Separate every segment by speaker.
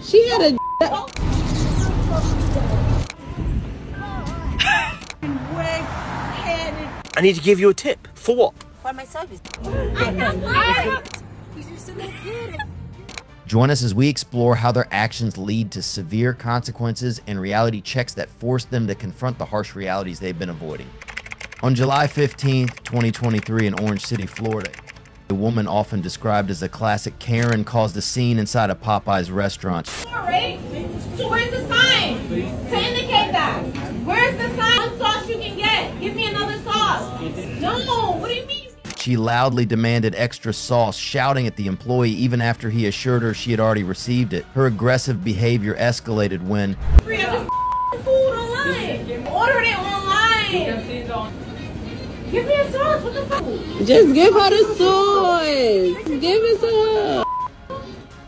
Speaker 1: She had a
Speaker 2: I need to give you a tip. For what?
Speaker 3: For my service.
Speaker 4: Join us as we explore how their actions lead to severe consequences and reality checks that force them to confront the harsh realities they've been avoiding. On July 15th, 2023 in Orange City, Florida, a woman often described as a classic Karen caused a scene inside a Popeye's restaurant.
Speaker 5: Right? So where's the sign to indicate that? Where's the sign? One sauce you can get. Give me another sauce. No, what do you mean?
Speaker 4: She loudly demanded extra sauce, shouting at the employee even after he assured her she had already received it. Her aggressive behavior escalated when
Speaker 5: Free of this food online. Ordered it online. Give me a sauce. What the fuck?
Speaker 1: Just give her the sauce. Give it to her.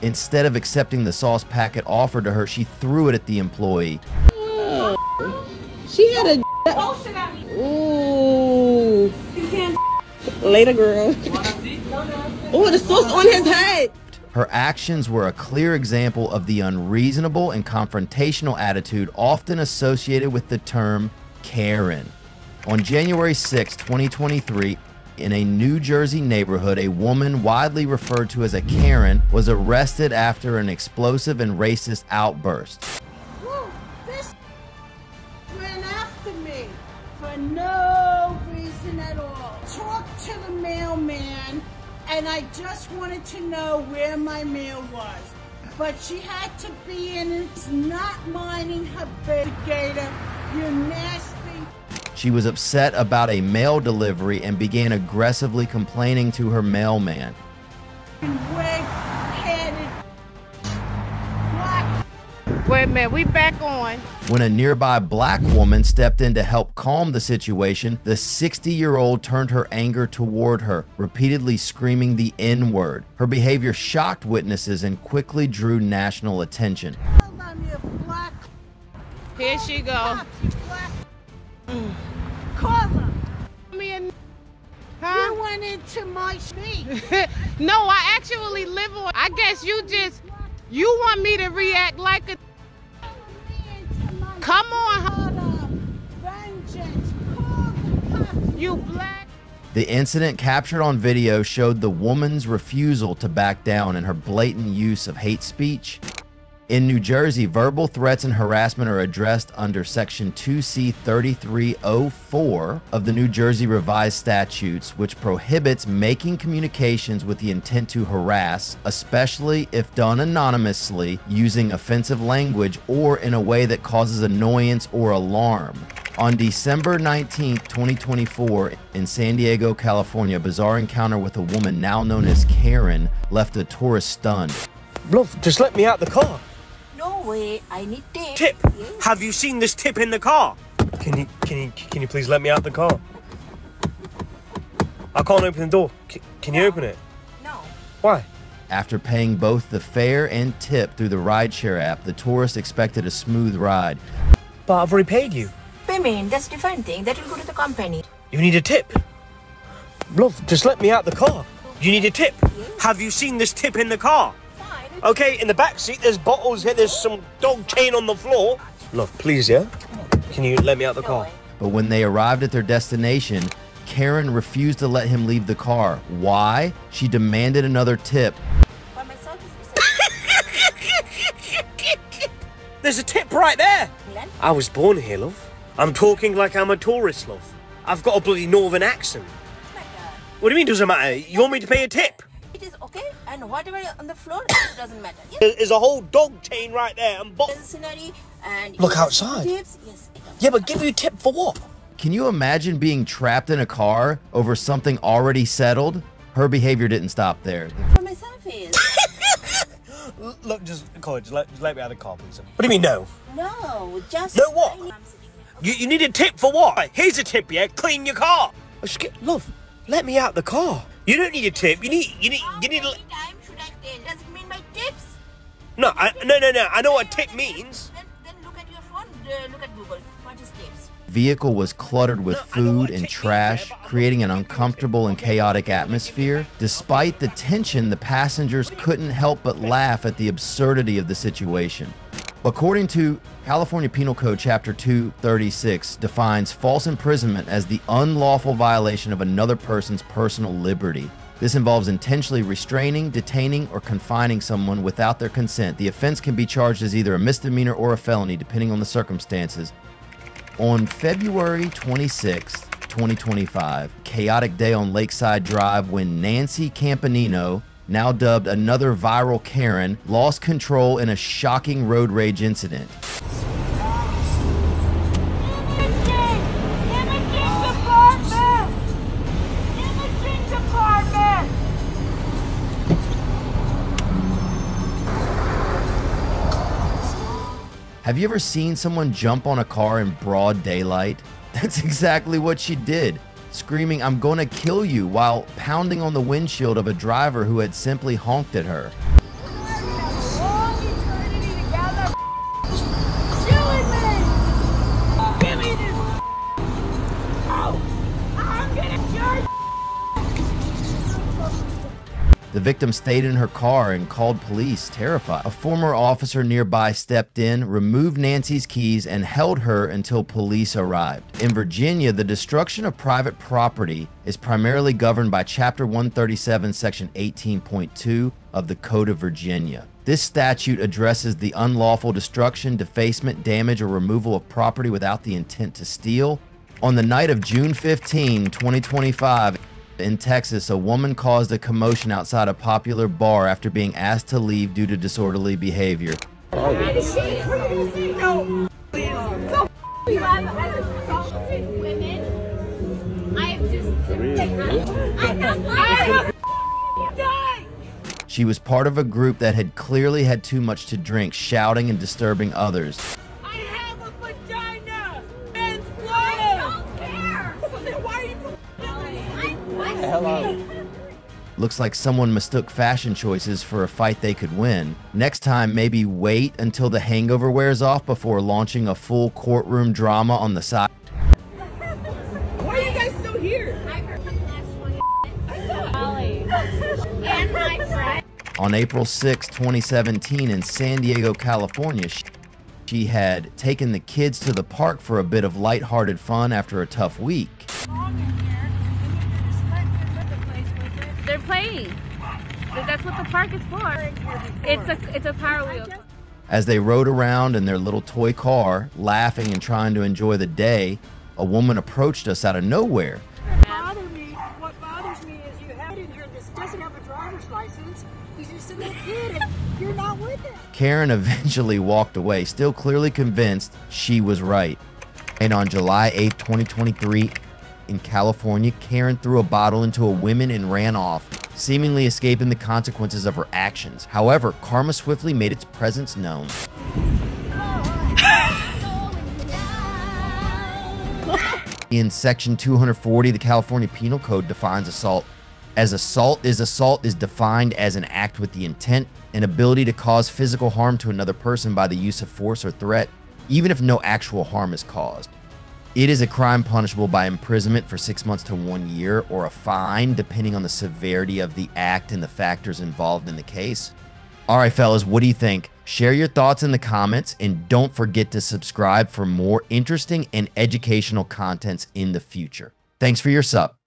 Speaker 4: instead of accepting the sauce packet offered to her, she threw it at the employee.
Speaker 1: She had a ooh. Later, girl. Oh, the sauce on his head.
Speaker 4: Her actions were a clear example of the unreasonable and confrontational attitude often associated with the term Karen. On January 6, 2023, in a New Jersey neighborhood, a woman widely referred to as a Karen was arrested after an explosive and racist outburst.
Speaker 6: Whoa, this ran after me for no reason at all. Talked to the mailman, and I just wanted to know where my mail was. But she had to be in it, not minding her gator. You nasty.
Speaker 4: She was upset about a mail delivery and began aggressively complaining to her mailman.
Speaker 7: Wait a minute, we back on.
Speaker 4: When a nearby black woman stepped in to help calm the situation, the 60-year-old turned her anger toward her, repeatedly screaming the N-word. Her behavior shocked witnesses and quickly drew national attention.
Speaker 7: Here she go.
Speaker 6: Call her.
Speaker 7: Huh?
Speaker 6: You went into my street.
Speaker 7: No, I actually live on. I guess you want me to react like a. Come on, you black.
Speaker 4: The incident captured on video showed the woman's refusal to back down and her blatant use of hate speech. In New Jersey, verbal threats and harassment are addressed under Section 2C 3304 of the New Jersey Revised Statutes, which prohibits making communications with the intent to harass, especially if done anonymously, using offensive language, or in a way that causes annoyance or alarm. On December 19, 2024, in San Diego, California, a bizarre encounter with a woman now known as Karen left a tourist stunned.
Speaker 2: Love, just let me out the car.
Speaker 3: No way, I need tip.
Speaker 2: Tip?
Speaker 3: Yes.
Speaker 2: Have you seen this tip in the car? Can you please let me out the car? I can't open the door. Can you open it?
Speaker 3: No.
Speaker 2: Why?
Speaker 4: After paying both the fare and tip through the rideshare app, the tourist expected a smooth ride.
Speaker 2: But I've already paid you.
Speaker 3: Payment, that's different thing. That will go to the company.
Speaker 2: You need a tip. Love, just let me out the car. You need a tip.
Speaker 3: Yes.
Speaker 2: Have you seen this tip in the car?
Speaker 3: Fine.
Speaker 2: Okay, in the back seat, there's bottles here, there's some dog chain on the floor. Love, please, yeah? Can you let me out the car?
Speaker 4: But when they arrived at their destination, Karen refused to let him leave the car. Why? She demanded another tip.
Speaker 3: For my service,
Speaker 2: There's a tip right there. I was born here, love. I'm talking like I'm a tourist, love. I've got a bloody northern accent. What do you mean doesn't matter? You want me to pay a tip?
Speaker 3: it is okay, and whatever on the floor, it doesn't matter. Yes.
Speaker 2: There's a whole dog chain right there and
Speaker 3: Scenery and
Speaker 2: look outside.
Speaker 3: Tips, yes.
Speaker 2: Yeah, but give you a tip for what?
Speaker 4: Can you imagine being trapped in a car over something already settled? Her behavior didn't stop there.
Speaker 3: For my service.
Speaker 2: Look, just let me out of the car, please. What do you mean, no?
Speaker 3: No, just...
Speaker 2: No what? You need a tip for what? Here's a tip, yeah? Clean your car. Love, let me out the car. You don't need a tip. You need...
Speaker 3: How many time should I tell? Does it mean my tips?
Speaker 2: No, no. I know what tip means.
Speaker 3: Then look at your phone. Look at Google. What is tips?
Speaker 4: Vehicle was cluttered with food and trash, creating an uncomfortable and chaotic atmosphere. Despite the tension, the passengers couldn't help but laugh at the absurdity of the situation. According to California Penal Code Chapter 236 defines false imprisonment as the unlawful violation of another person's personal liberty. This involves intentionally restraining, detaining, or confining someone without their consent. The offense can be charged as either a misdemeanor or a felony, depending on the circumstances. On February 26, 2025, chaotic day on Lakeside Drive when Nancy Campanino, now dubbed another viral Karen, lost control in a shocking road rage incident. Have you ever seen someone jump on a car in broad daylight? That's exactly what she did, screaming, "I'm gonna kill you," while pounding on the windshield of a driver who had simply honked at her. The victim stayed in her car and called police, terrified. A former officer nearby stepped in, removed Nancy's keys, and held her until police arrived. In Virginia, the destruction of private property is primarily governed by Chapter 137, Section 18.2 of the Code of Virginia. This statute addresses the unlawful destruction, defacement, damage, or removal of property without the intent to steal. On the night of June 15, 2025, in Texas, a woman caused a commotion outside a popular bar after being asked to leave due to disorderly behavior. She was part of a group that had clearly had too much to drink, shouting and disturbing others.
Speaker 6: I have a vagina! It's I don't care! So then why are you
Speaker 4: Hello. Looks like someone mistook fashion choices for a fight they could win. Next time, maybe wait until the hangover wears off before launching a full courtroom drama on the side.
Speaker 5: Why are you guys still here?
Speaker 6: And my friend.
Speaker 4: On April 6, 2017, in San Diego, California, she had taken the kids to the park for a bit of lighthearted fun after a tough week.
Speaker 7: They're playing. That's what the park is for. It's a power wheel.
Speaker 4: As they rode around in their little toy car, laughing and trying to enjoy the day, a woman approached us out of nowhere.
Speaker 6: What bothers me is you have in here this doesn't have a driver's license. He's just a little kid and you're not with him.
Speaker 4: Karen eventually walked away, still clearly convinced she was right. And on July 8, 2023, in California, Karen threw a bottle into a woman and ran off, seemingly escaping the consequences of her actions. However, karma swiftly made its presence known. In Section 240, the California Penal Code defines assault as assault is defined as an act with the intent and ability to cause physical harm to another person by the use of force or threat, even if no actual harm is caused. It is a crime punishable by imprisonment for 6 months to 1 year or a fine, depending on the severity of the act and the factors involved in the case. All right, fellas, what do you think? Share your thoughts in the comments and don't forget to subscribe for more interesting and educational contents in the future. Thanks for your sub.